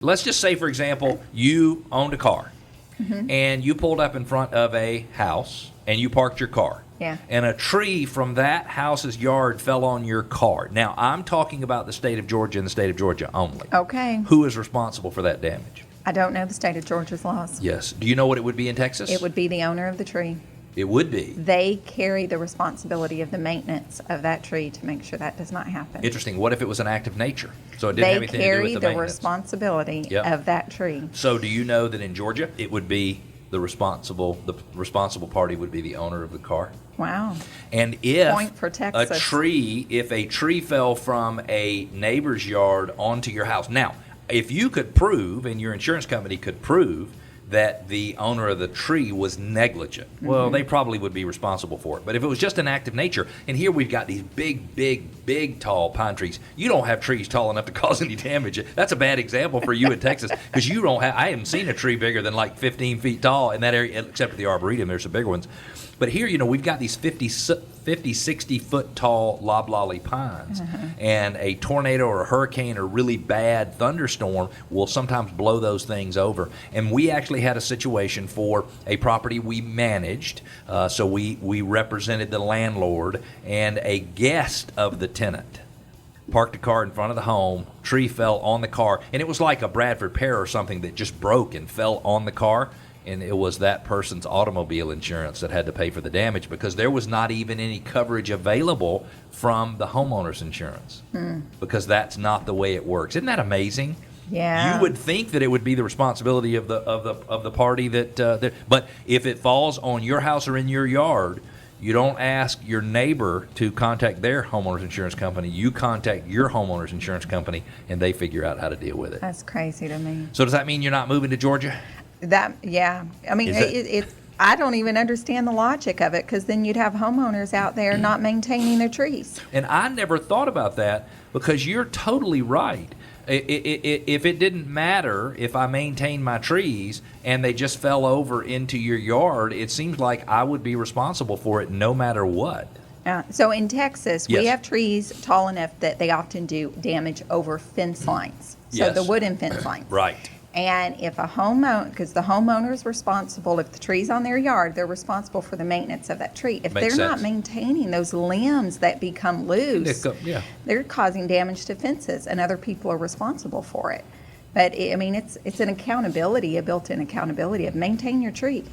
Let's just say, for example, you owned a car and you pulled up in front of a house and you parked your car. Yeah. And a tree from that house's yard fell on your car. Now, I'm talking about the state of Georgia and the state of Georgia only. Okay. Who is responsible for that damage? I don't know the state of Georgia's laws. Yes. Do you know what it would be in Texas? It would be the owner of the tree. It would be. They carry the responsibility of the maintenance of that tree to make sure that does not happen. Interesting. What if it was an act of nature? So it didn't have They anything to do carry with the the maintenance. responsibility of that tree. So do you know that in Georgia it would be the responsible party would be the owner of the car? Wow. And if Point for Texas. if a tree fell from a neighbor's yard onto your house. Now, if you could prove, and your insurance company could prove, that the owner of the tree was negligent, well, they probably would be responsible for it. But if it was just an act of nature, and here we've got these big, tall pine trees. You don't have trees tall enough to cause any damage. That's a bad example for you in Texas, because you don't have, I haven't seen a tree bigger than like 15 feet tall in that area, except for the Arboretum. There's some bigger ones. But here, we've got these 50, 60-foot tall loblolly pines, and a tornado or a hurricane or really bad thunderstorm will sometimes blow those things over. And we actually had a situation for a property we managed, so we represented the landlord, and a guest of the tenant parked a car in front of the home, tree fell on the car, and it was like a Bradford pear or something that just broke and fell on the car. And it was that person's automobile insurance that had to pay for the damage, because there was not even any coverage available from the homeowner's insurance, because that's not the way it works. Isn't that amazing? Yeah. You would think that it would be the responsibility of the party that, but if it falls on your house or in your yard, you don't ask your neighbor to contact their homeowner's insurance company. You contact your homeowner's insurance company, and they figure out how to deal with it. That's crazy to me. So does that mean you're not moving to Georgia? Yeah. I mean, I don't even understand the logic of it, because then you'd have homeowners out there not maintaining their trees. And I never thought about that, because you're totally right. If it didn't matter if I maintained my trees and they just fell over into your yard, it seems like I would be responsible for it no matter what. So in Texas, we Yes. have trees tall enough that they often do damage over fence lines. So Yes. the wooden fence lines. Right. And if a homeowner, because the homeowner is responsible, if the tree's on their yard, they're responsible for the maintenance of that tree. If Makes they're not sense. maintaining those limbs that become loose, Yeah. they're causing damage to fences, and other people are responsible for it. But I mean, it's an accountability, a built-in accountability of maintain your tree.